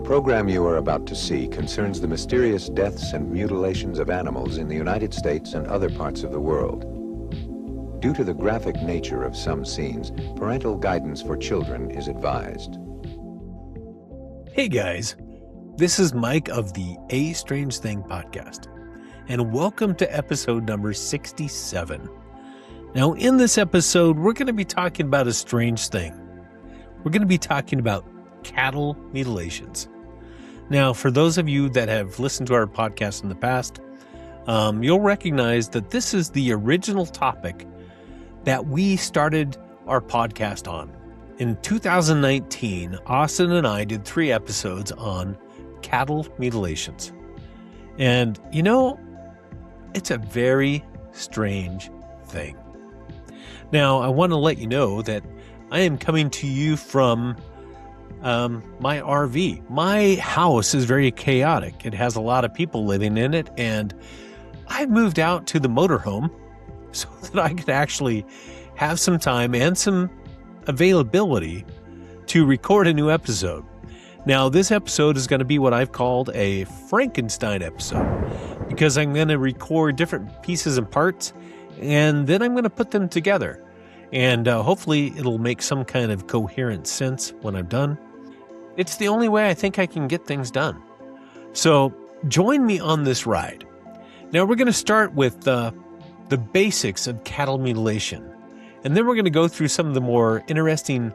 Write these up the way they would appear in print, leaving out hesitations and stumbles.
program you are about to see concerns the mysterious deaths and mutilations of animals in the United States and other parts of the world. Due to the graphic nature of some scenes, parental guidance for children is advised. Hey guys, this is Mike of the A Strange Thing podcast, and welcome to episode number 67. Now, in this episode, we're going to be talking about a strange thing. We're going to be talking about cattle mutilations. Now, for those of you that have listened to our podcast in the past, you'll recognize that this is the original topic that we started our podcast on. In 2019, Austin and I did 3 episodes on cattle mutilations. And, you know, it's a very strange thing. Now, I want to let you know that I am coming to you from my RV. My house is very chaotic. It has a lot of people living in it, and I've moved out to the motorhome so that I could actually have some time and some availability to record a new episode. Now, this episode is going to be what I've called a Frankenstein episode, because I'm going to record different pieces and parts, and then I'm going to put them together. And hopefully it'll make some kind of coherent sense when I'm done. It's the only way I think I can get things done. So join me on this ride. Now we're going to start with the basics of cattle mutilation. And then we're going to go through some of the more interesting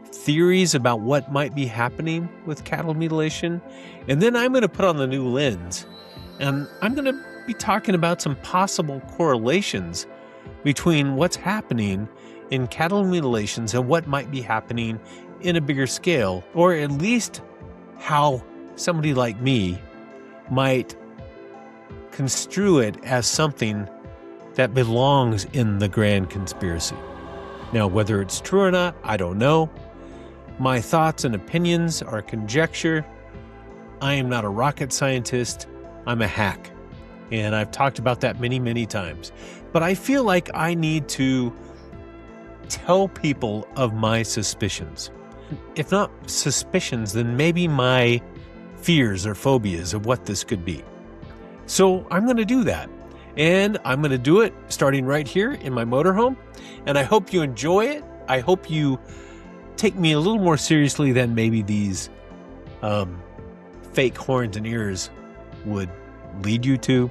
theories about what might be happening with cattle mutilation. And then I'm going to put on the new lens. And I'm going to be talking about some possible correlations between what's happening in cattle mutilations and what might be happening in a bigger scale, or at least how somebody like me might construe it as something that belongs in the grand conspiracy. Now, whether it's true or not, I don't know. My thoughts and opinions are conjecture. I am not a rocket scientist. I'm a hack. And I've talked about that many, many times. But I feel like I need to tell people of my suspicions. If not suspicions, then maybe my fears or phobias of what this could be. So I'm going to do that. And I'm going to do it starting right here in my motorhome. And I hope you enjoy it. I hope you take me a little more seriously than maybe these fake horns and ears would lead you to.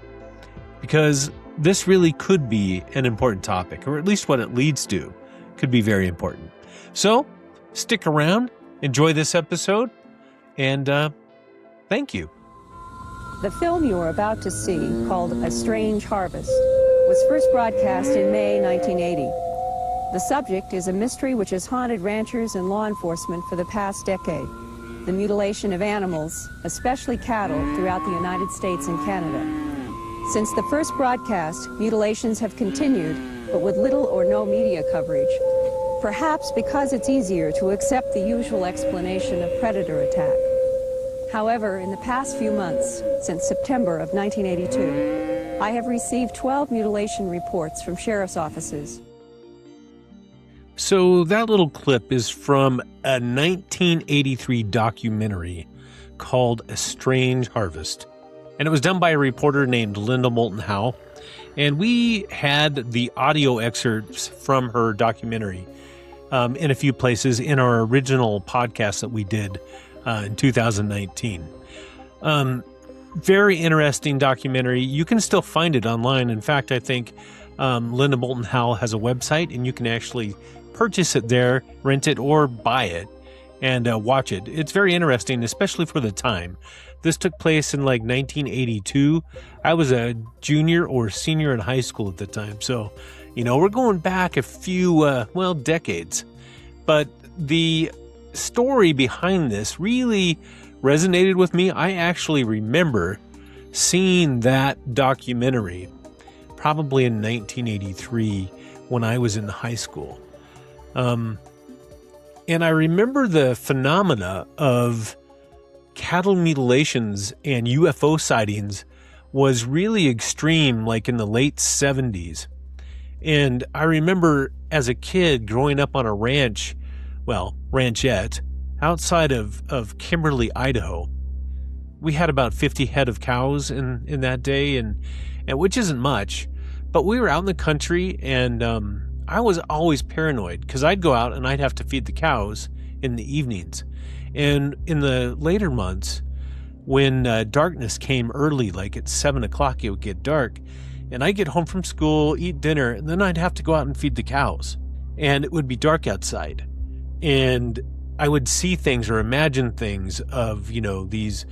Because this really could be an important topic, or at least what it leads to could be very important. So stick around, enjoy this episode, and thank you. The film you are about to see, called A Strange Harvest, was first broadcast in May 1980. The subject is a mystery which has haunted ranchers and law enforcement for the past decade: the mutilation of animals, especially cattle, throughout the United States and Canada. Since the first broadcast, mutilations have continued, but with little or no media coverage. Perhaps because it's easier to accept the usual explanation of predator attack. However, in the past few months, since September of 1982, I have received 12 mutilation reports from sheriff's offices. So that little clip is from a 1983 documentary called A Strange Harvest. And it was done by a reporter named Linda Moulton Howe. And we had the audio excerpts from her documentary in a few places in our original podcast that we did in 2019. Very interesting documentary. You can still find it online. In fact, I think Linda Moulton Howe has a website, and you can actually purchase it there, rent it, or buy it and watch it. It's very interesting, especially for the time. This took place in like 1982. I was a junior or senior in high school at the time. So, you know, we're going back a few, decades. But the story behind this really resonated with me. I actually remember seeing that documentary probably in 1983 when I was in high school. And I remember the phenomena of cattle mutilations and UFO sightings was really extreme, like in the late 70s. And I remember as a kid growing up on a ranch, well, ranchette, outside of Kimberly, Idaho. We had about 50 head of cows in that day, and which isn't much, but we were out in the country, and I was always paranoid because I'd go out and I'd have to feed the cows in the evenings. And in the later months, when darkness came early, like at 7 o'clock, it would get dark, and I'd get home from school, eat dinner, and then I'd have to go out and feed the cows. And it would be dark outside. And I would see things or imagine things of, these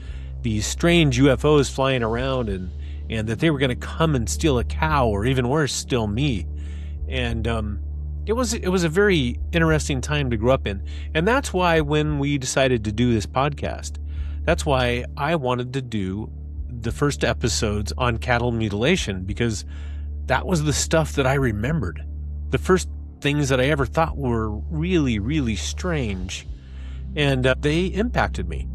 strange UFOs flying around, and that they were going to come and steal a cow, or even worse, steal me. And it was a very interesting time to grow up in. And that's why when we decided to do this podcast, that's why I wanted to do the first episodes on cattle mutilation, because that was the stuff that I remembered. The first things that I ever thought were really, really strange. And they impacted me.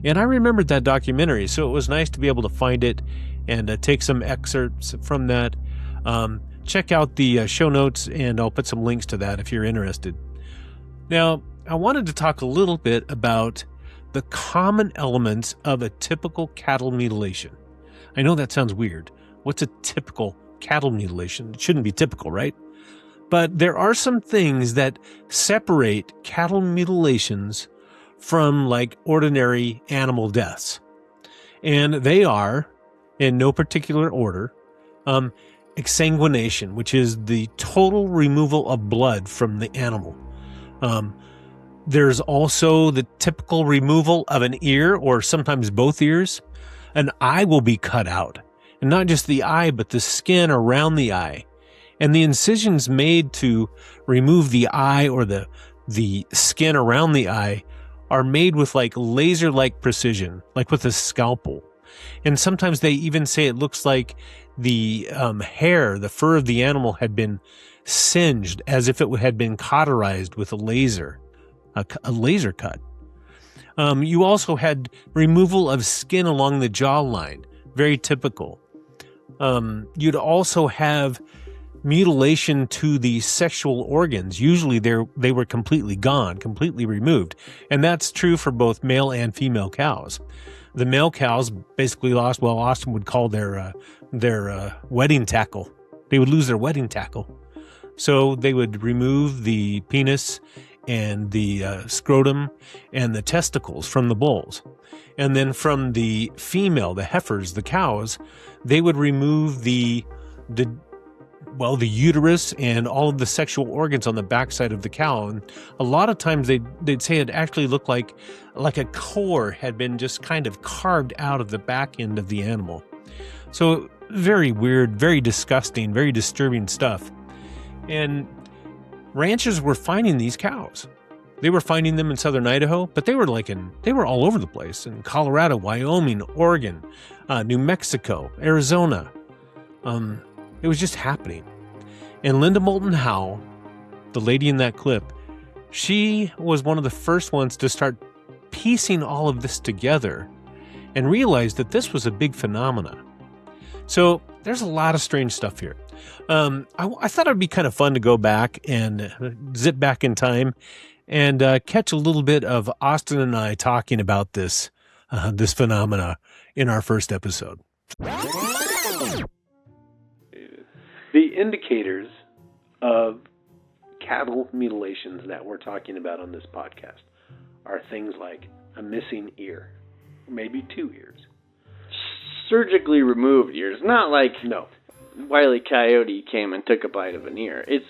And I remembered that documentary, so it was nice to be able to find it and take some excerpts from that. Check out the show notes, and I'll put some links to that if you're interested. Now, I wanted to talk a little bit about the common elements of a typical cattle mutilation. I know that sounds weird. What's a typical cattle mutilation? It shouldn't be typical, right? But there are some things that separate cattle mutilations from like ordinary animal deaths. And they are, in no particular order, exsanguination, which is the total removal of blood from the animal. There's also the typical removal of an ear, or sometimes both ears. An eye will be cut out, and not just the eye, but the skin around the eye. And the incisions made to remove the eye or the skin around the eye are made with like laser-like precision, like with a scalpel. And sometimes they even say it looks like the hair, the fur of the animal had been singed as if it had been cauterized with a laser cut. You also had removal of skin along the jawline, very typical. You'd also have mutilation to the sexual organs. Usually they were completely gone, completely removed. And that's true for both male and female cows. The male cows basically lost, well, Austin would call their wedding tackle. They would lose their wedding tackle. So they would remove the penis and the scrotum and the testicles from the bulls. And then from the female, the heifers, the cows, they would remove the uterus and all of the sexual organs on the backside of the cow. And a lot of times they'd say it actually looked like a core had been just kind of carved out of the back end of the animal. So very weird, very disgusting, very disturbing stuff. And ranchers were finding these cows. They were finding them in southern Idaho, but they were all over the place, in Colorado, Wyoming, Oregon, New Mexico, Arizona. It was just happening. And Linda Moulton Howe, the lady in that clip, she was one of the first ones to start piecing all of this together and realized that this was a big phenomenon. So there's a lot of strange stuff here. I thought it would be kind of fun to go back and zip back in time and catch a little bit of Austin and I talking about this phenomena in our first episode. The indicators of cattle mutilations that we're talking about on this podcast are things like a missing ear, maybe two ears. Surgically removed ears, not like no. Wile E. Coyote came and took a bite of an ear. It's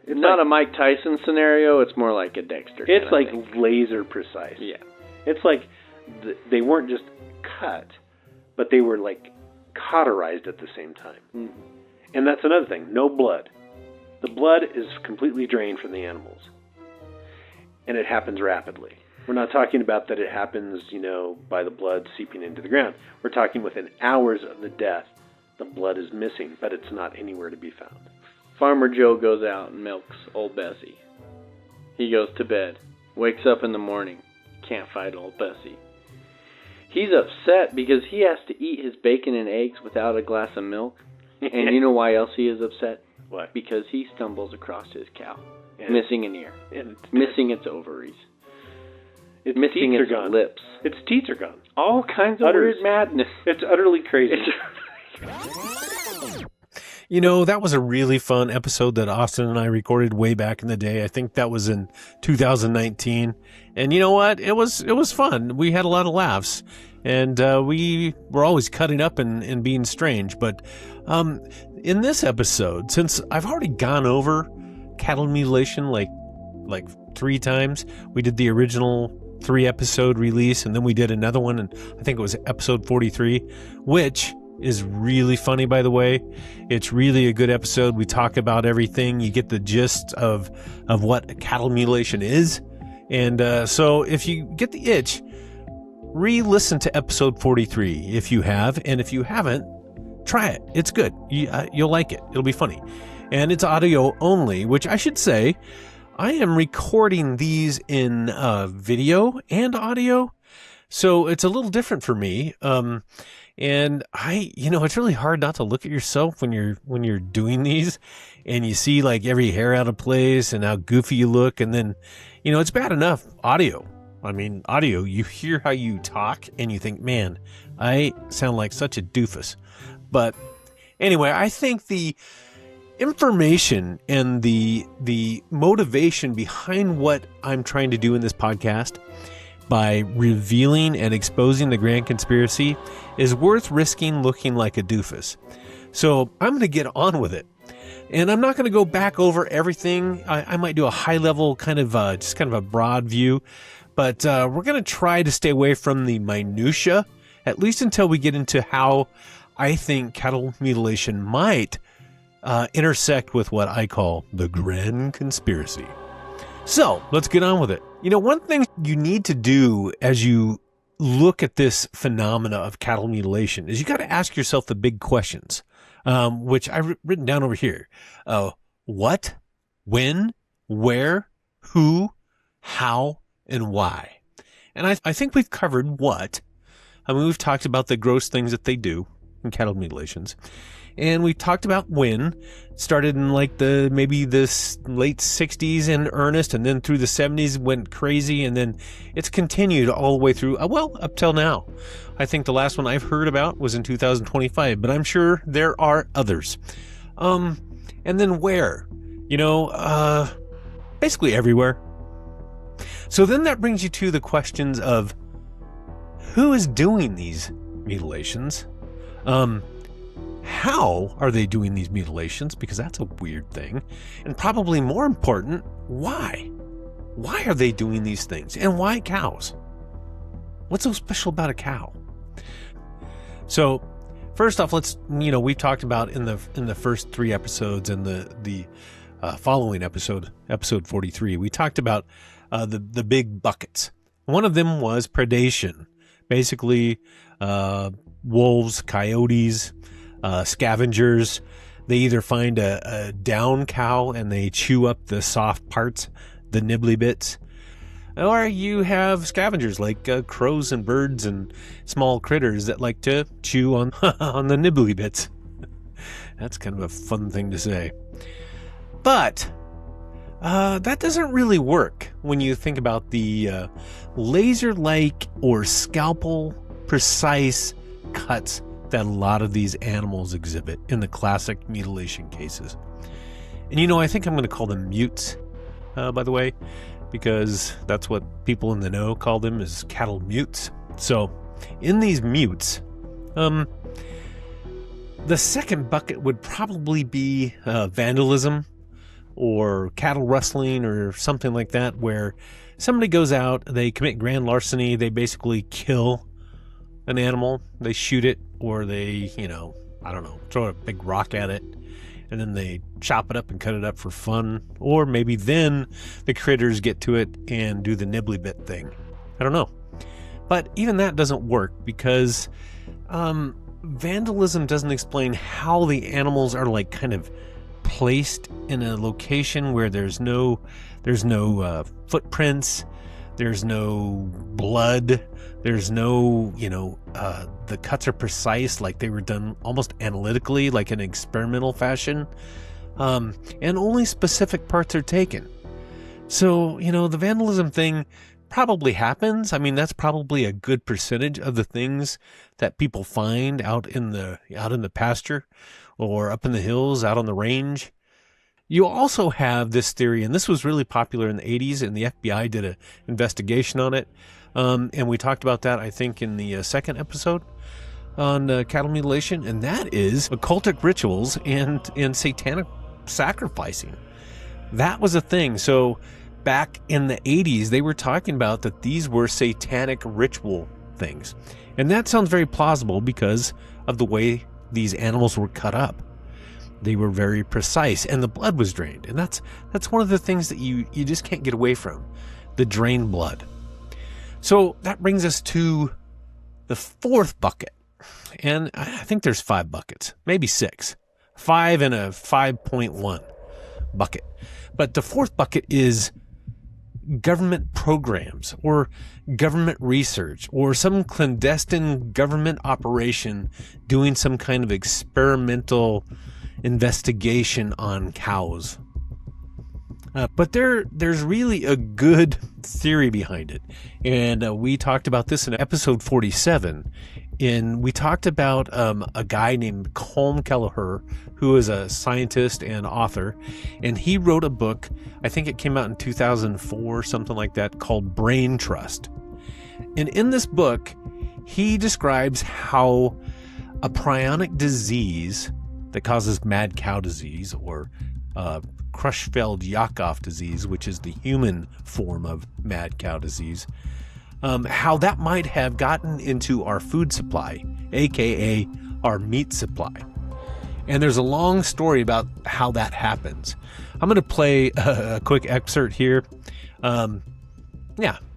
not like a Mike Tyson scenario. It's more like a Dexter. It's like laser precise. Yeah. It's like they weren't just cut, but they were like cauterized at the same time. Mm-hmm. And that's another thing. No blood. The blood is completely drained from the animals. And it happens rapidly. We're not talking about that it happens, by the blood seeping into the ground. We're talking within hours of the death, the blood is missing, but it's not anywhere to be found. Farmer Joe goes out and milks old Bessie. He goes to bed, wakes up in the morning, can't find old Bessie. He's upset because he has to eat his bacon and eggs without a glass of milk. And you know why else he is upset? What? Because he stumbles across his cow, missing an ear, missing its ovaries. Its missing teeth are its gone. lips. Its teeth are gone. All kinds of Utters. weird madness. It's utterly crazy. You know, that was a really fun episode that Austin and I recorded way back in the day. I think that was in 2019. And you know what? It was fun. We had a lot of laughs. And we were always cutting up and being strange. But in this episode, since I've already gone over cattle mutilation like 3 times, we did the original 3-episode release, and then we did another one, and I think it was episode 43, which is really funny, by the way. It's really a good episode. We talk about everything. You get the gist of what cattle mutilation is. And so if you get the itch, re-listen to episode 43 if you have, and if you haven't, try it. It's good. You'll like it. It'll be funny. And it's audio only, which I should say, I am recording these in video and audio, so it's a little different for me. And it's really hard not to look at yourself when you're doing these, and you see like every hair out of place and how goofy you look, and then, it's bad enough audio. I mean, audio, you hear how you talk and you think, man, I sound like such a doofus. But anyway, I think the information and the motivation behind what I'm trying to do in this podcast by revealing and exposing the grand conspiracy is worth risking looking like a doofus. So I'm going to get on with it. And I'm not going to go back over everything. I might do a high level kind of a broad view, but we're going to try to stay away from the minutia, at least until we get into how I think cattle mutilation might intersect with what I call the grand conspiracy. So let's get on with it. One thing you need to do as you look at this phenomena of cattle mutilation is you got to ask yourself the big questions, which I've written down over here. What, when, where, who, how, and why. And I think we've covered what. We've talked about the gross things that they do in cattle mutilations. And we talked about when. Started in maybe this late 60s in earnest, and then through the 70s went crazy, and then it's continued all the way through, up till now. I think the last one I've heard about was in 2025, but I'm sure there are others. And then where? Basically everywhere. So then that brings you to the questions of who is doing these mutilations? How are they doing these mutilations? Because that's a weird thing. And probably more important, why? Why are they doing these things? And why cows? What's so special about a cow? So first off, let's, we've talked about in the first 3 episodes and the following episode 43, we talked about the big buckets. One of them was predation. Basically, wolves, coyotes, scavengers. They either find a down cow and they chew up the soft parts, the nibbly bits, or you have scavengers like crows and birds and small critters that like to chew on on the nibbly bits. That's kind of a fun thing to say. But that doesn't really work when you think about the laser-like or scalpel precise cuts that a lot of these animals exhibit in the classic mutilation cases. And I think I'm going to call them mutes, by the way, because that's what people in the know call them, is cattle mutes. So in these mutes, the second bucket would probably be vandalism or cattle rustling or something like that, where somebody goes out, they commit grand larceny, they basically kill an animal, they shoot it, or they, throw a big rock at it, and then they chop it up and cut it up for fun. Or maybe then the critters get to it and do the nibbly bit thing. I don't know. But even that doesn't work because vandalism doesn't explain how the animals are kind of placed in a location where there's no footprints, there's no blood, there's no, the cuts are precise, like they were done almost analytically, like in experimental fashion, and only specific parts are taken. So, the vandalism thing probably happens. I mean, that's probably a good percentage of the things that people find out in the pasture or up in the hills, out on the range. You also have this theory, and this was really popular in the 80s, and the FBI did an investigation on it. And we talked about that, I think, in the second episode on cattle mutilation, and that is occultic rituals and satanic sacrificing. That was a thing. So back in the 80s, they were talking about that these were satanic ritual things. And that sounds very plausible because of the way these animals were cut up. They were very precise, and the blood was drained. And that's one of the things that you just can't get away from, the drained blood. So that brings us to the fourth bucket. And I think there's 5 buckets, maybe 6. 5 and a 5.1 bucket. But the fourth bucket is government programs or government research or some clandestine government operation doing some kind of experimental investigation on cows. But there's really a good theory behind it. And we talked about this in episode 47. And we talked about a guy named Colm Kelleher, who is a scientist and author. And he wrote a book, I think it came out in 2004, something like that, called Brain Trust. And in this book, he describes how a prionic disease that causes mad cow disease or Creutzfeldt-Jakob disease, which is the human form of mad cow disease, how that might have gotten into our food supply, aka our meat supply. And there's a long story about how that happens. I'm going to play a quick excerpt here. So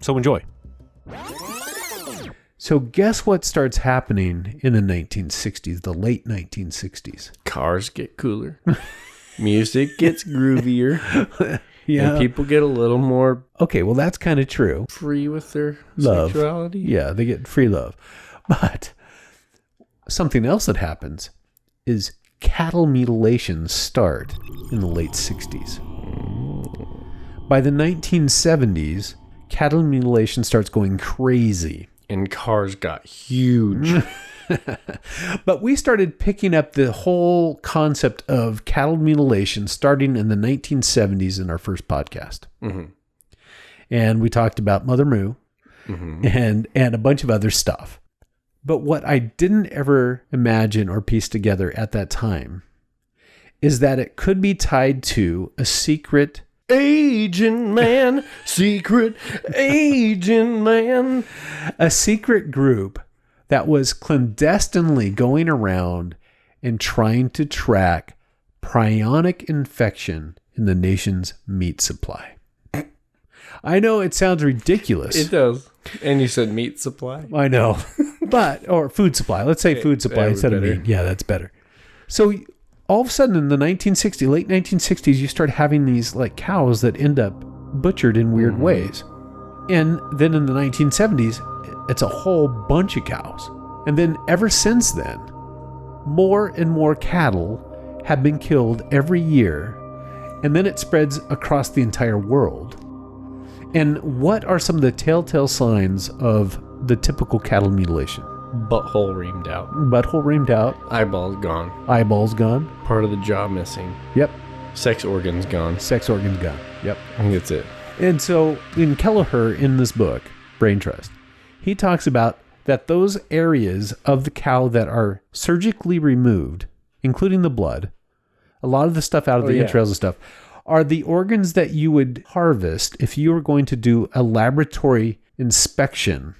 enjoy. So guess what starts happening in the 1960s, the late 1960s? Cars get cooler. Music gets groovier. Yeah. And people get a little more Okay, well, that's kind of true. free with their Love. sexuality. Yeah, they get free love. But something else that happens is cattle mutilations start in the late 60s. By the 1970s, cattle mutilation starts going crazy. And cars got huge. But we started picking up the whole concept of cattle mutilation starting in the 1970s in our first podcast. Mm-hmm. And we talked about Mother Moo and a bunch of other stuff. But what I didn't ever imagine or piece together at that time is that it could be tied to a secret Agent man, secret agent man. a secret group that was clandestinely going around and trying to track prionic infection in the nation's meat supply. I know it sounds ridiculous. It does. And you said meat supply? I know. Or food supply. Let's say food supply that would instead of be better. meat. Yeah, that's better. So all of a sudden in the late 1960s, you start having these like cows that end up butchered in weird ways. And then in the 1970s, it's a whole bunch of cows. And then ever since then, more and more cattle have been killed every year. And then it spreads across the entire world. And what are some of the telltale signs of the typical cattle mutilation? Butthole reamed out. Butthole reamed out, Eyeballs gone. eyeballs gone. Part of the jaw missing. Yep. Sex organs gone. Sex organs gone. Yep. I think that's it. And so in Kelleher, in this book, Brain Trust, he talks about that those areas of the cow that are surgically removed, including the blood, a lot of the stuff out of the entrails and stuff, are the organs that you would harvest if you were going to do a laboratory inspection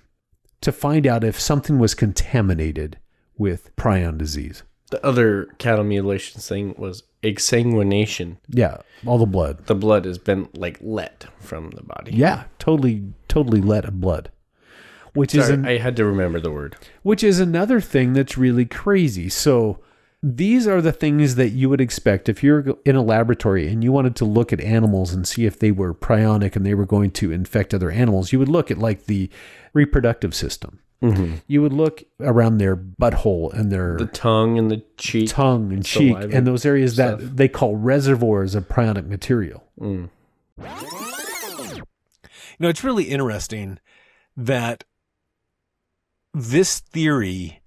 to find out if something was contaminated with prion disease. The other cattle mutilation thing was exsanguination. Yeah, all the blood. The blood has been like let from the body. Yeah, totally let of blood. I had to remember the word. Which is another thing that's really crazy. So these are the things that you would expect if you're in a laboratory and you wanted to look at animals and see if they were prionic and they were going to infect other animals. You would look at like the reproductive system. Mm-hmm. You would look around their butthole and their The tongue and the cheek. tongue and cheek saliva and those areas stuff. that they call reservoirs of prionic material. Mm. it's really interesting that this theory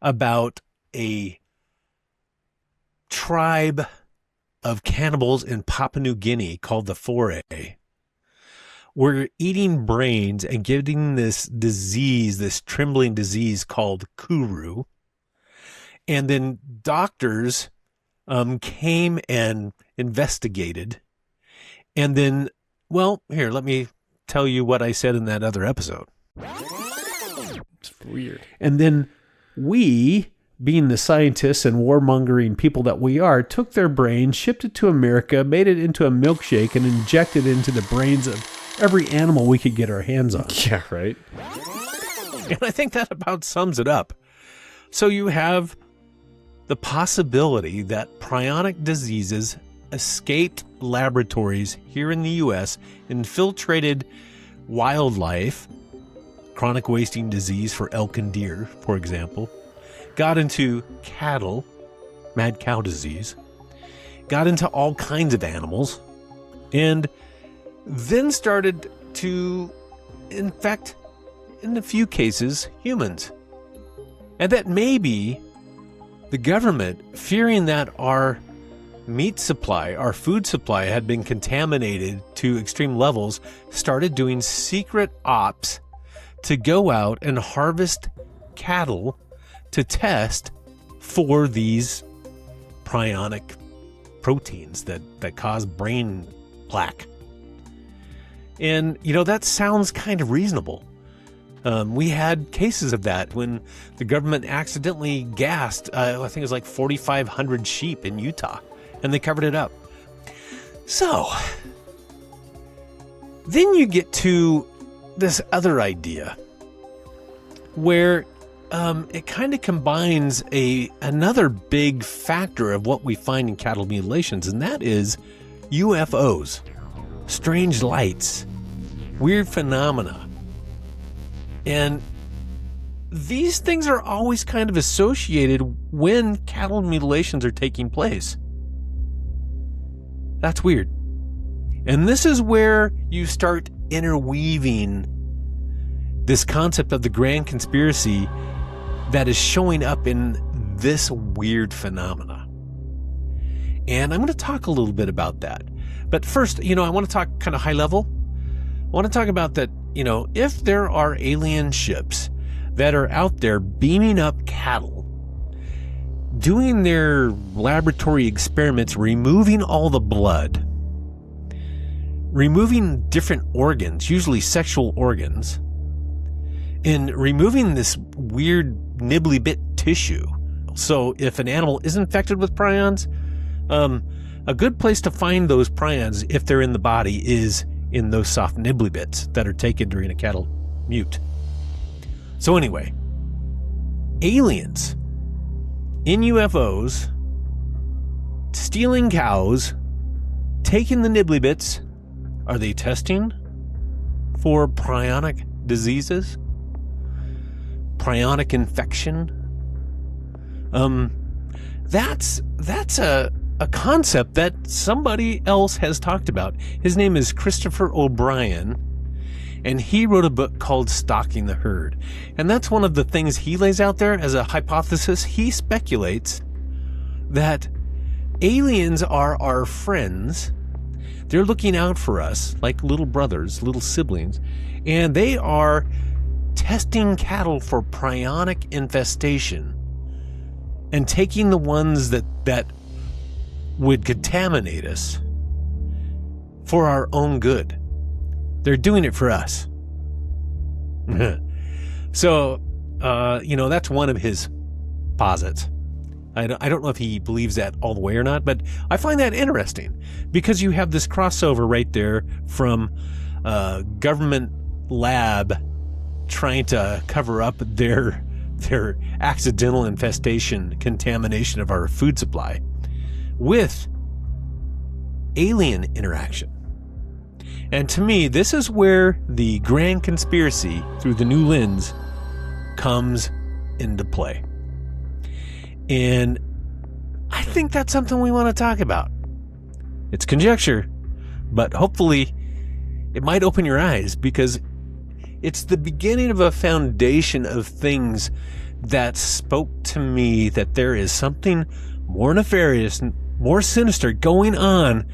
about a tribe of cannibals in Papua New Guinea called the Foray were eating brains and getting this disease, this trembling disease called kuru. And then doctors came and investigated. And then, well, here, let me tell you what I said in that other episode. It's weird. And then we, being the scientists and warmongering people that we are, took their brain, shipped it to America, made it into a milkshake, and injected it into the brains of every animal we could get our hands on. Yeah, right. And I think that about sums it up. So you have the possibility that prionic diseases escaped laboratories here in the U.S., infiltrated wildlife, chronic wasting disease for elk and deer, for example, got into cattle, mad cow disease, got into all kinds of animals, and then started to infect, in a few cases, humans. And that maybe the government, fearing that our meat supply, our food supply had been contaminated to extreme levels, started doing secret ops to go out and harvest cattle to test for these prionic proteins that cause brain plaque. And, that sounds kind of reasonable. We had cases of that when the government accidentally gassed, I think it was like 4,500 sheep in Utah, and they covered it up. So, then you get to this other idea where it kind of combines another big factor of what we find in cattle mutilations, and that is UFOs, strange lights, weird phenomena. And these things are always kind of associated when cattle mutilations are taking place. That's weird. And this is where you start interweaving this concept of the grand conspiracy that is showing up in this weird phenomena. And I'm going to talk a little bit about that. But first, I want to talk kind of high level. I want to talk about that, if there are alien ships that are out there beaming up cattle, doing their laboratory experiments, removing all the blood, removing different organs, usually sexual organs, and removing this weird nibbly bit tissue. So if an animal is infected with prions, a good place to find those prions, if they're in the body, is in those soft nibbly bits that are taken during a cattle mute. So anyway, aliens in UFOs, stealing cows, taking the nibbly bits. Are they testing for prionic diseases? Prionic infection? That's a concept that somebody else has talked about. His name is Christopher O'Brien, and he wrote a book called Stalking the Herd. And that's one of the things he lays out there as a hypothesis. He speculates that aliens are our friends. They're looking out for us like little brothers, little siblings, and they are testing cattle for prionic infestation and taking the ones that would contaminate us for our own good. They're doing it for us. So, that's one of his posits. I don't know if he believes that all the way or not, but I find that interesting because you have this crossover right there from government lab trying to cover up their accidental infestation, contamination of our food supply, with alien interaction. And to me, this is where the grand conspiracy through the new lens comes into play. And I think that's something we want to talk about. It's conjecture, but hopefully it might open your eyes, because it's the beginning of a foundation of things that spoke to me that there is something more nefarious, more sinister going on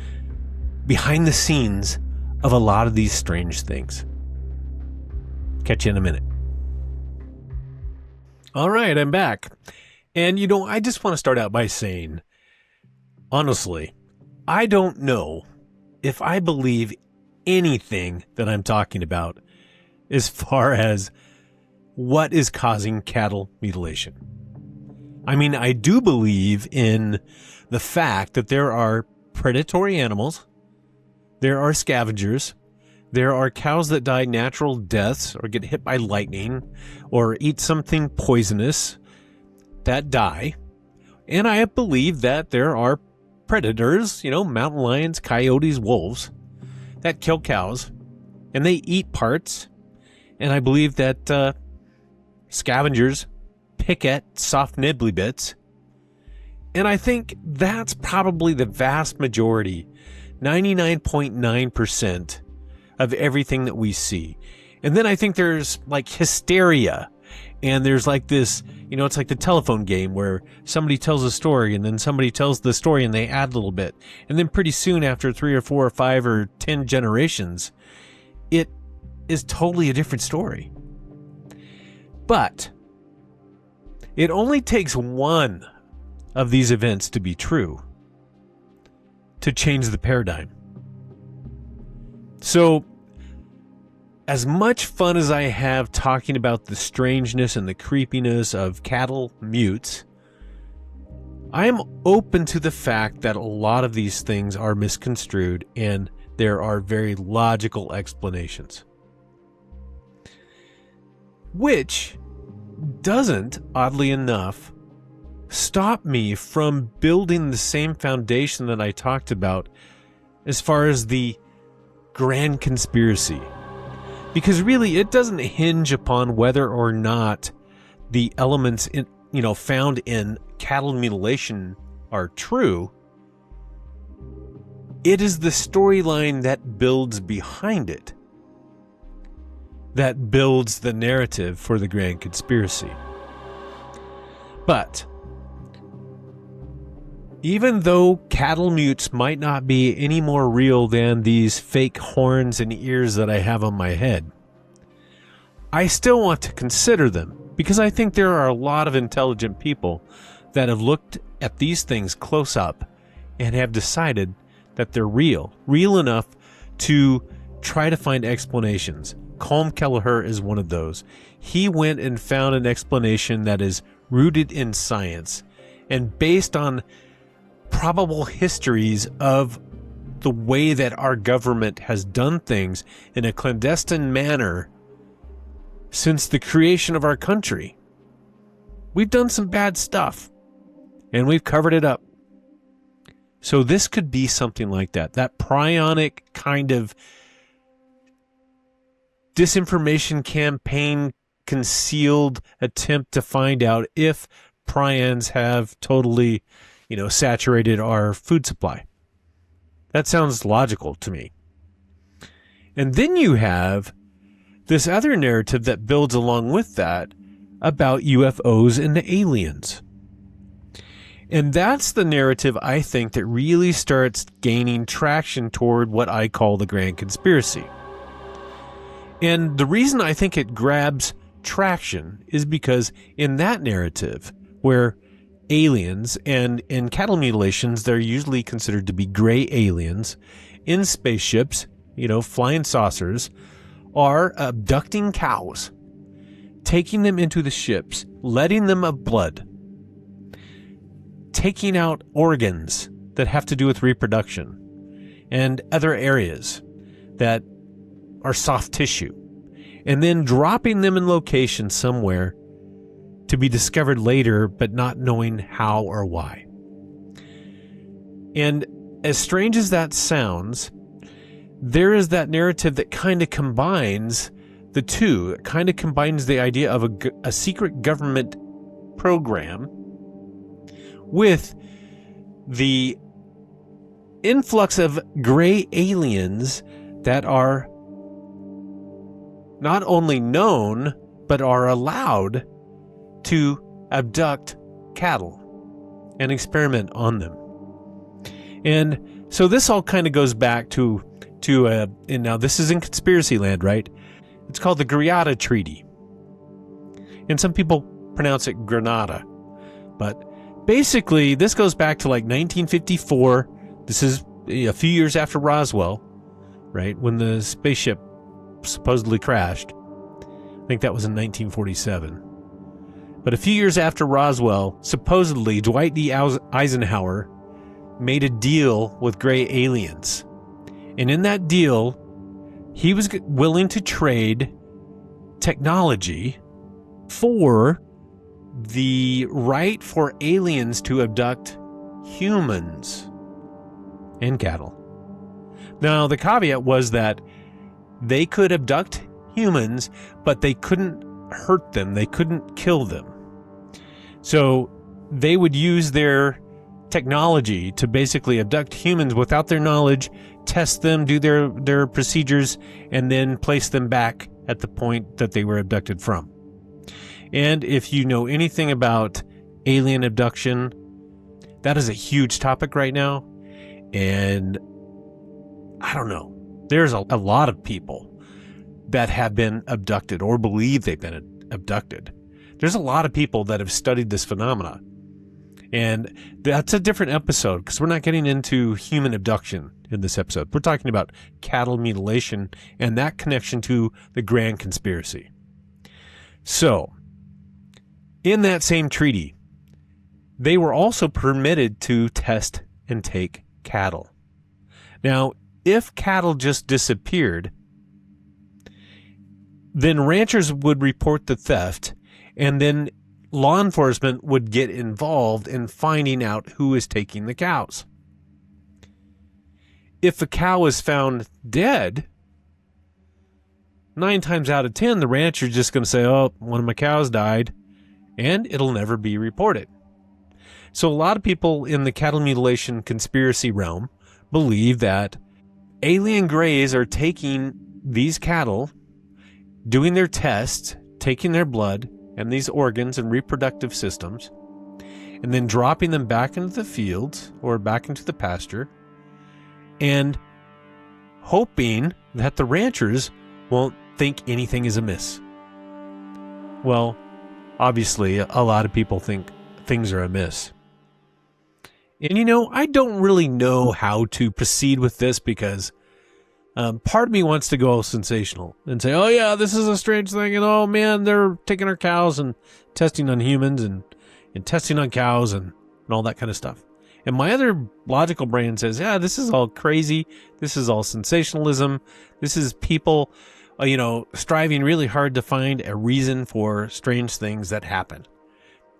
behind the scenes of a lot of these strange things. Catch you in a minute. All right, I'm back. And I just want to start out by saying, honestly, I don't know if I believe anything that I'm talking about as far as what is causing cattle mutilation. I mean, I do believe in the fact that there are predatory animals, there are scavengers, there are cows that die natural deaths or get hit by lightning or eat something poisonous that die. And I believe that there are predators, mountain lions, coyotes, wolves, that kill cows, and they eat parts. And I believe that scavengers pick at soft nibbly bits. And I think that's probably the vast majority, 99.9% of everything that we see. And then I think there's like hysteria, and there's like this, it's like the telephone game where somebody tells a story and then somebody tells the story and they add a little bit. And then pretty soon, after 3 or 4 or 5 or 10 generations, it is totally a different story. But it only takes one of these events to be true to change the paradigm. So, as much fun as I have talking about the strangeness and the creepiness of cattle mutes, I am open to the fact that a lot of these things are misconstrued and there are very logical explanations. Which doesn't, oddly enough, stop me from building the same foundation that I talked about as far as the grand conspiracy. Because really, it doesn't hinge upon whether or not the elements found in cattle mutilation are true. It is the storyline that builds behind it that builds the narrative for the grand conspiracy. But even though cattle mutes might not be any more real than these fake horns and ears that I have on my head, I still want to consider them, because I think there are a lot of intelligent people that have looked at these things close up and have decided that they're real enough to try to find explanations. Colm Kelleher is one of those. He went and found an explanation that is rooted in science and based on probable histories of the way that our government has done things in a clandestine manner since the creation of our country. We've done some bad stuff, and we've covered it up. So this could be something like that prionic kind of disinformation campaign, concealed attempt to find out if prions have totally, saturated our food supply. That sounds logical to me. And then you have this other narrative that builds along with that about UFOs and the aliens. And that's the narrative, I think, that really starts gaining traction toward what I call the grand conspiracy. And the reason I think it grabs traction is because in that narrative, where aliens, and in cattle mutilations, they're usually considered to be gray aliens in spaceships, flying saucers, are abducting cows, taking them into the ships, letting them have blood, taking out organs that have to do with reproduction and other areas that are soft tissue, and then dropping them in location somewhere to be discovered later, but not knowing how or why. And as strange as that sounds, there is that narrative that kind of combines the two. It kind of combines the idea of a secret government program with the influx of gray aliens that are not only known, but are allowed to abduct cattle and experiment on them. And so this all kind of goes back to and now this is in conspiracy land, right? It's called the Granada Treaty. And some people pronounce it Granada. But basically, this goes back to like 1954. This is a few years after Roswell, right? When the spaceship supposedly crashed. I think that was in 1947. But a few years after Roswell, supposedly Dwight D. Eisenhower made a deal with gray aliens. And in that deal, he was willing to trade technology for the right for aliens to abduct humans and cattle. Now, the caveat was that they could abduct humans, but they couldn't hurt them. They couldn't kill them. So they would use their technology to basically abduct humans without their knowledge, test them, do their procedures, and then place them back at the point that they were abducted from. And if you know anything about alien abduction, that is a huge topic right now. And I don't know. There's a lot of people that have been abducted or believe they've been abducted. There's a lot of people that have studied this phenomena. And that's a different episode because we're not getting into human abduction in this episode. We're talking about cattle mutilation and that connection to the Grand Conspiracy. So, in that same treaty, they were also permitted to test and take cattle. Now, if cattle just disappeared, then ranchers would report the theft, and then law enforcement would get involved in finding out who is taking the cows. If a cow is found dead, 9 times out of 10, the rancher's just going to say, oh, one of my cows died, and it'll never be reported. So a lot of people in the cattle mutilation conspiracy realm believe that alien greys are taking these cattle, doing their tests, taking their blood and these organs and reproductive systems, and then dropping them back into the fields or back into the pasture, and hoping that the ranchers won't think anything is amiss. Well, obviously, a lot of people think things are amiss. And I don't really know how to proceed with this because part of me wants to go sensational and say, oh yeah, this is a strange thing, and oh man, they're taking our cows and testing on humans and testing on cows and all that kind of stuff. And my other logical brain says, yeah, this is all crazy. This is all sensationalism. This is people, striving really hard to find a reason for strange things that happen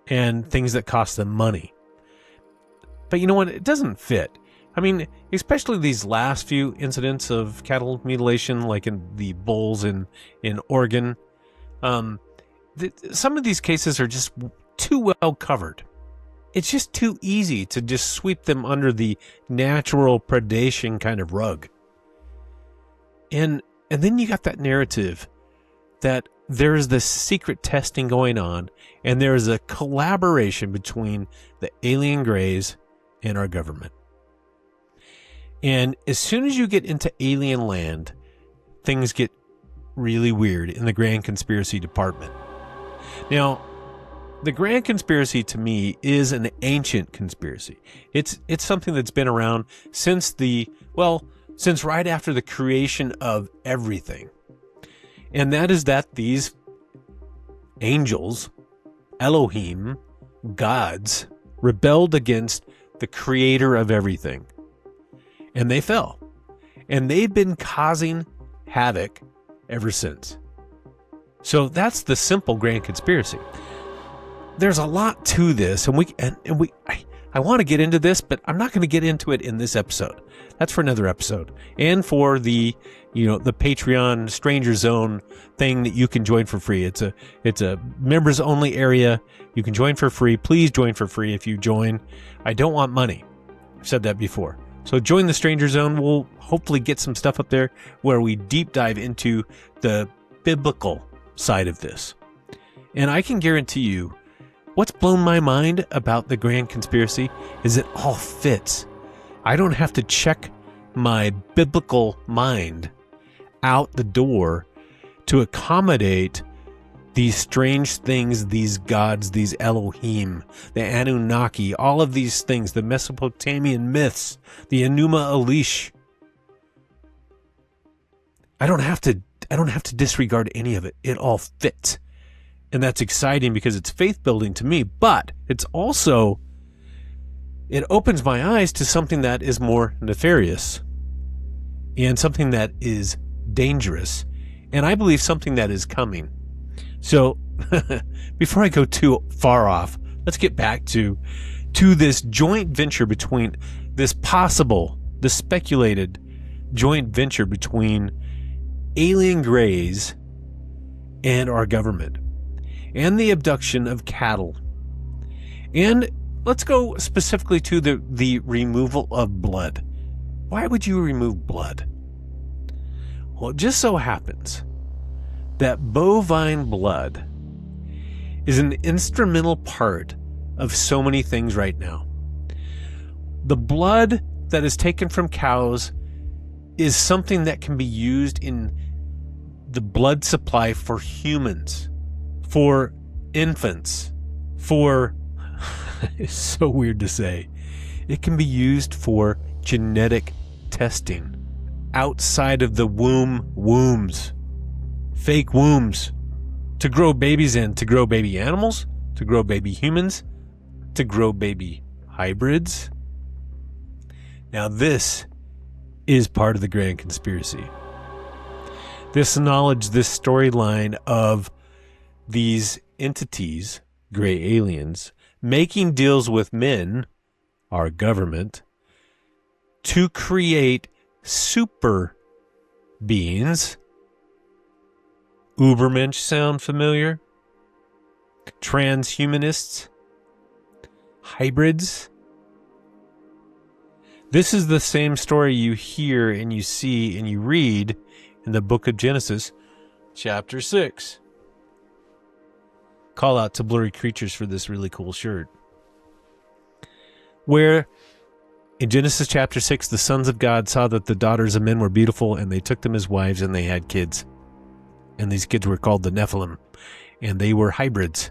and things that cost them money. But you know what? It doesn't fit. I mean, especially these last few incidents of cattle mutilation, like in the bulls in Oregon. Some of these cases are just too well covered. It's just too easy to just sweep them under the natural predation kind of rug. And then you got that narrative that there is this secret testing going on, and there is a collaboration between the alien greys and our government. And as soon as you get into alien land, things get really weird in the Grand Conspiracy Department. Now, the Grand Conspiracy to me is an ancient conspiracy. It's something that's been around since since right after the creation of everything. And that is that these angels, Elohim, gods, rebelled against the creator of everything. And they fell. And they've been causing havoc ever since. So that's the simple Grand Conspiracy. There's a lot to this, I want to get into this, but I'm not going to get into it in this episode. That's for another episode. And for the Patreon Stranger Zone thing that you can join for free. It's a members only area. You can join for free. Please join for free if you join. I don't want money. I've said that before. So join the Stranger Zone. We'll hopefully get some stuff up there where we deep dive into the biblical side of this. And I can guarantee you, what's blown my mind about the grand conspiracy is it all fits. I don't have to check my biblical mind out the door to accommodate these strange things, these gods, these Elohim, the Anunnaki, all of these things, the Mesopotamian myths, the Enuma Elish. I don't have to disregard any of it. It all fits. And that's exciting because it's faith building to me, but it's also, it opens my eyes to something that is more nefarious and something that is dangerous. And I believe something that is coming. So before I go too far off, let's get back to this joint venture between this speculated joint venture between alien greys and our government and the abduction of cattle. And let's go specifically to the removal of blood. Why would you remove blood? Well, it just so happens that bovine blood is an instrumental part of so many things right now. The blood that is taken from cows is something that can be used in the blood supply for humans, for infants, for, it's so weird to say, it can be used for genetic testing outside of the wombs, fake wombs, to grow babies in, to grow baby animals, to grow baby humans, to grow baby hybrids. Now this is part of the grand conspiracy. This knowledge, this storyline of these entities, gray aliens, making deals with men, our government, to create super beings. Ubermensch sound familiar? Transhumanists? Hybrids? This is the same story you hear and you see and you read in the book of Genesis, chapter 6. Call out to Blurry Creatures for this really cool shirt. Where in Genesis chapter 6, the sons of God saw that the daughters of men were beautiful, and they took them as wives, and they had kids. And these kids were called the Nephilim, and they were hybrids.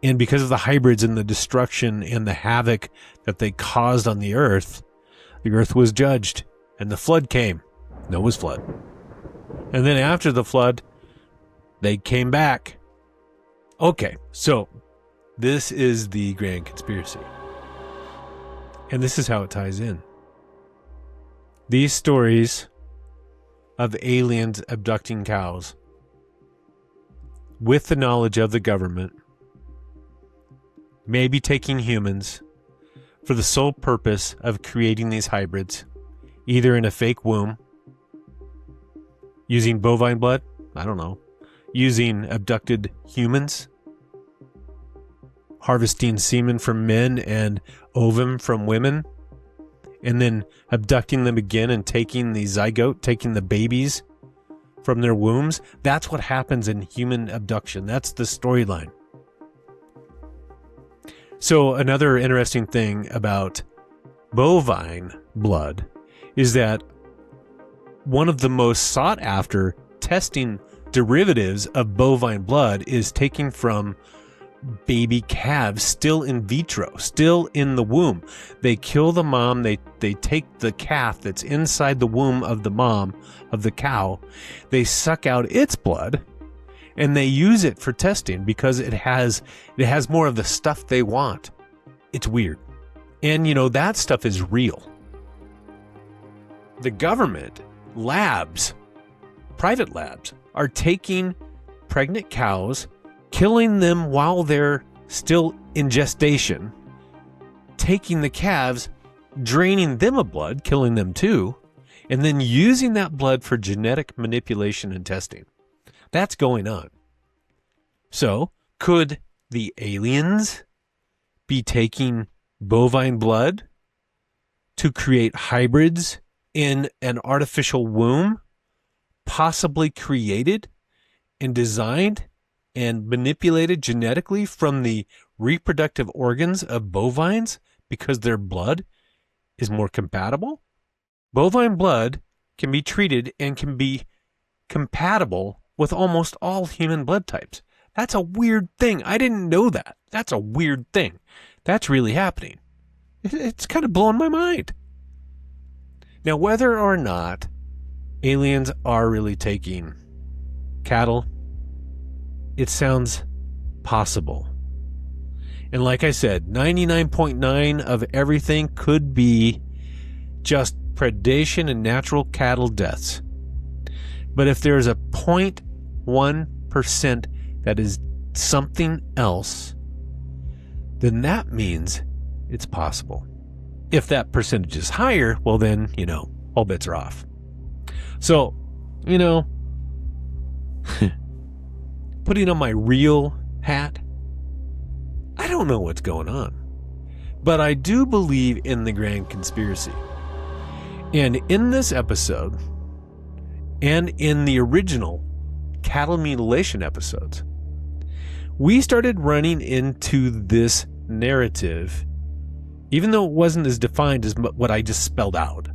And because of the hybrids and the destruction and the havoc that they caused on the earth was judged, and the flood came. Noah's flood. And then after the flood, they came back. Okay, so this is the grand conspiracy. And this is how it ties in. These stories of aliens abducting cows with the knowledge of the government, maybe taking humans for the sole purpose of creating these hybrids, either in a fake womb, using bovine blood, I don't know, using abducted humans, harvesting semen from men and ovum from women, and then abducting them again and taking the zygote, taking the babies from their wombs. That's what happens in human abduction. That's the storyline. So another interesting thing about bovine blood is that one of the most sought after testing derivatives of bovine blood is taken from baby calves still in vitro, still in the womb. They kill the mom, they take the calf that's inside the womb of the mom, of the cow, they suck out its blood, and they use it for testing because it has more of the stuff they want. It's weird. And you know, that stuff is real. The government, labs, private labs, are taking pregnant cows, killing them while they're still in gestation, taking the calves, draining them of blood, killing them too, and then using that blood for genetic manipulation and testing. That's going on. So, could the aliens be taking bovine blood to create hybrids in an artificial womb, possibly created and designed and manipulated genetically from the reproductive organs of bovines because their blood is more compatible? Bovine blood can be treated and can be compatible with almost all human blood types. That's a weird thing. I didn't know that. That's a weird thing. That's really happening. It's kind of blowing my mind. Now, whether or not aliens are really taking cattle, it sounds possible. And like I said, 99.9 of everything could be just predation and natural cattle deaths. But if there's a 0.1% that is something else, then that means it's possible. If that percentage is higher, well then, all bets are off. So, putting on my real hat, I don't know what's going on. But I do believe in the grand conspiracy. And in this episode, and in the original Cattle Mutilation episodes, we started running into this narrative, even though it wasn't as defined as what I just spelled out,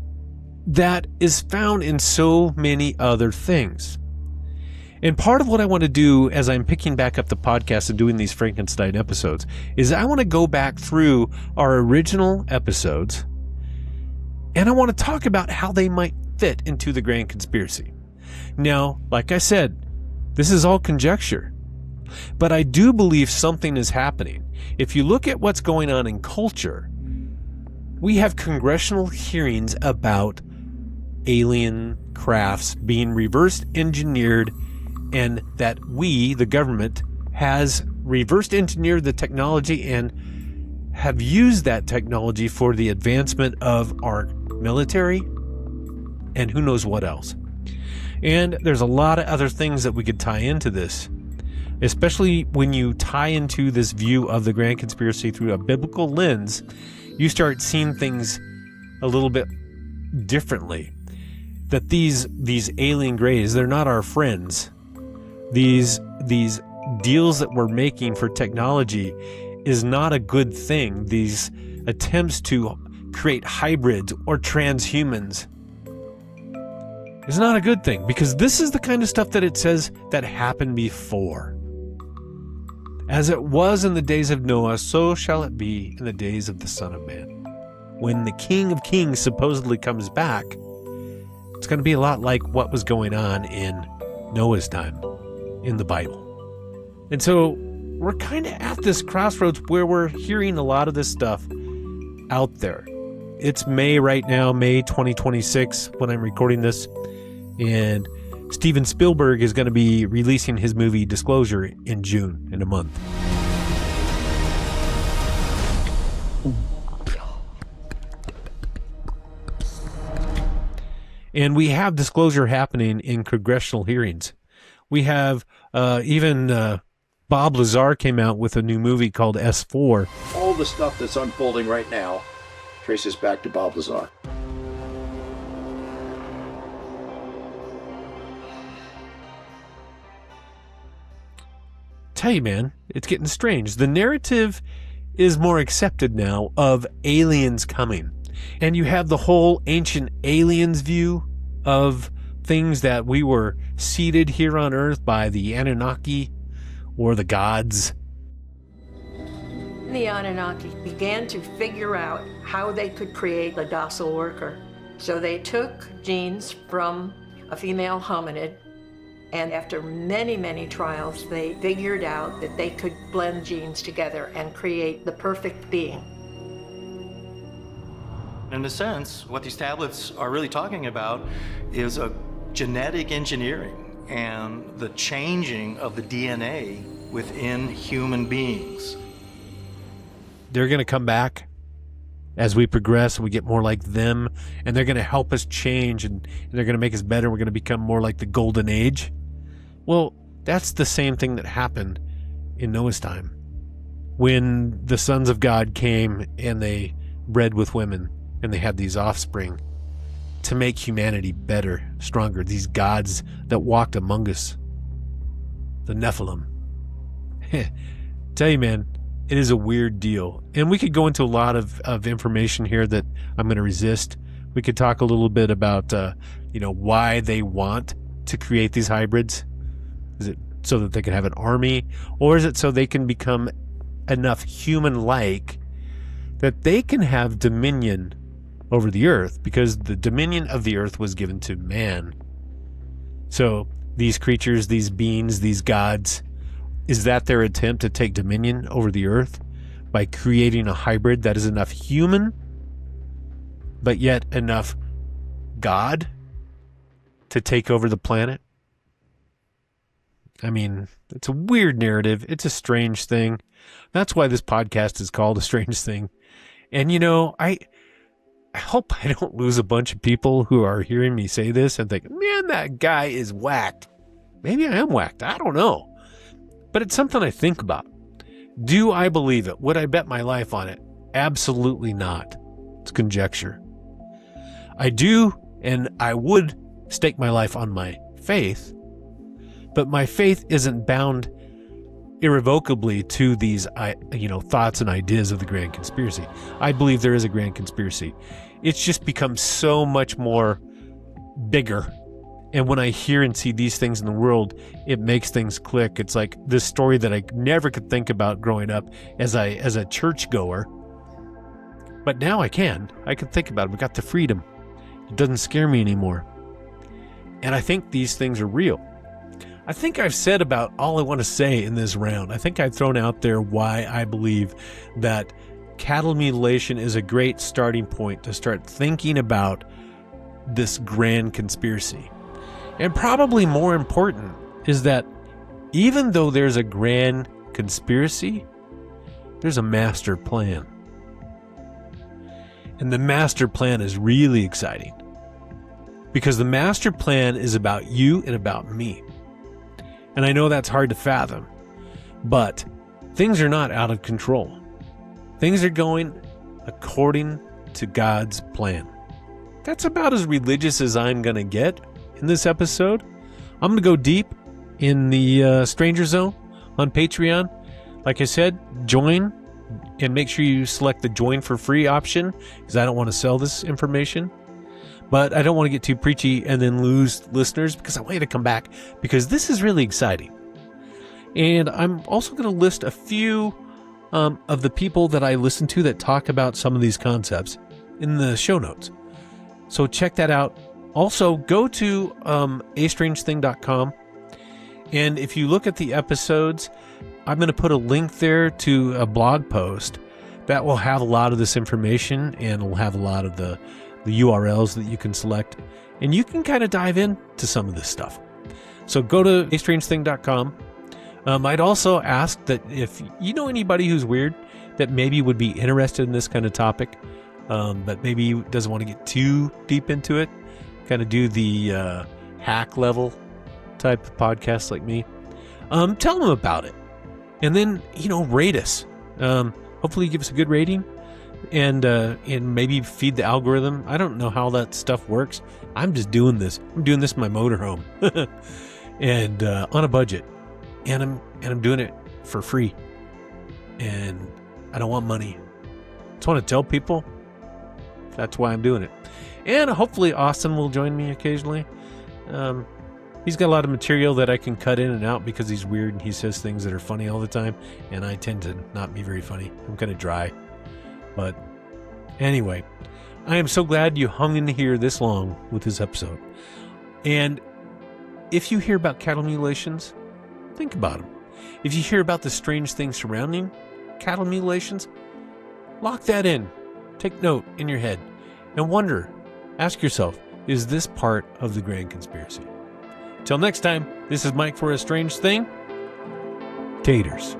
that is found in so many other things. And part of what I want to do as I'm picking back up the podcast and doing these Frankenstein episodes is I want to go back through our original episodes and I want to talk about how they might fit into the grand conspiracy. Now, like I said, this is all conjecture, but I do believe something is happening. If you look at what's going on in culture, we have congressional hearings about alien crafts being reverse engineered, and that we, the government, has reverse engineered the technology and have used that technology for the advancement of our military and who knows what else. And there's a lot of other things that we could tie into this, especially when you tie into this view of the grand conspiracy through a biblical lens. You start seeing things a little bit differently. That these alien greys, they're not our friends. These deals that we're making for technology is not a good thing. These attempts to create hybrids or transhumans is not a good thing, because this is the kind of stuff that it says that happened before. As it was in the days of Noah, so shall it be in the days of the Son of Man. When the King of Kings supposedly comes back, it's going to be a lot like what was going on in Noah's time in the Bible. And so we're kind of at this crossroads where we're hearing a lot of this stuff out there. It's May right now, May 2026, when I'm recording this. And Steven Spielberg is going to be releasing his movie Disclosure in June, in a month. And we have disclosure happening in congressional hearings. We have even Bob Lazar came out with a new movie called S4. All the stuff that's unfolding right now traces back to Bob Lazar. Tell you, man, it's getting strange. The narrative is more accepted now of aliens coming. And you have the whole ancient aliens view of things, that we were seeded here on Earth by the Anunnaki or the gods. The Anunnaki began to figure out how they could create a docile worker. So they took genes from a female hominid, and after many, many trials, they figured out that they could blend genes together and create the perfect being. In a sense, what these tablets are really talking about is a genetic engineering and the changing of the DNA within human beings. They're going to come back as we progress and we get more like them, and they're going to help us change, and they're going to make us better. We're going to become more like the golden age. Well, that's the same thing that happened in Noah's time, when the sons of God came and they bred with women and they had these offspring to make humanity better, stronger, these gods that walked among us. the Nephilim. Tell you, man, it is a weird deal. And we could go into a lot of information here that I'm going to resist. We could talk a little bit about, why they want to create these hybrids. Is it so that they can have an army? Or is it so they can become enough human-like that they can have dominion over the earth? Because the dominion of the earth was given to man. So these creatures, these beings, these gods, is that their attempt to take dominion over the earth by creating a hybrid that is enough human, but yet enough God to take over the planet? I mean, it's a weird narrative. It's a strange thing. That's why this podcast is called A Strange Thing. And, I hope I don't lose a bunch of people who are hearing me say this and think, man, that guy is whacked. Maybe I am whacked. I don't know. But it's something I think about. Do I believe it? Would I bet my life on it? Absolutely not. It's conjecture. I do, and I would stake my life on my faith, but my faith isn't bound irrevocably to these, thoughts and ideas of the grand conspiracy. I believe there is a grand conspiracy. It's just become so much more bigger. And when I hear and see these things in the world, it makes things click. It's like this story that I never could think about growing up as a churchgoer. But now I can. I can think about it. We got the freedom. It doesn't scare me anymore. And I think these things are real. I think I've said about all I want to say in this round. I think I've thrown out there why I believe that cattle mutilation is a great starting point to start thinking about this grand conspiracy. And probably more important is that even though there's a grand conspiracy, there's a master plan. And the master plan is really exciting because the master plan is about you and about me. And I know that's hard to fathom, but things are not out of control. Things are going according to God's plan. That's about as religious as I'm going to get in this episode. I'm going to go deep in the Stranger Zone on Patreon. Like I said, join and make sure you select the join for free option because I don't want to sell this information. But I don't want to get too preachy and then lose listeners because I want you to come back because this is really exciting. And I'm also going to list a few of the people that I listen to that talk about some of these concepts in the show notes. So check that out. Also, go to astrangething.com. And if you look at the episodes, I'm going to put a link there to a blog post that will have a lot of this information and will have a lot of the URLs that you can select. And you can kind of dive into some of this stuff. So go to astrangething.com. I'd also ask that if you know anybody who's weird that maybe would be interested in this kind of topic, but maybe doesn't want to get too deep into it, kind of do the hack level type of podcast like me, tell them about it. And then, rate us. Hopefully give us a good rating and maybe feed the algorithm. I don't know how that stuff works. I'm just doing this. I'm doing this in my motorhome and on a budget. And I'm doing it for free. And I don't want money. Just want to tell people that's why I'm doing it. And hopefully Austin will join me occasionally. He's got a lot of material that I can cut in and out because he's weird and he says things that are funny all the time. And I tend to not be very funny. I'm kind of dry. But anyway, I am so glad you hung in here this long with this episode. And if you hear about cattle mutilations, think about them. If you hear about the strange things surrounding cattle mutilations, lock that in. Take note in your head and wonder, ask yourself, is this part of the grand conspiracy? Till next time, this is Mike for A Strange Thing. Taters.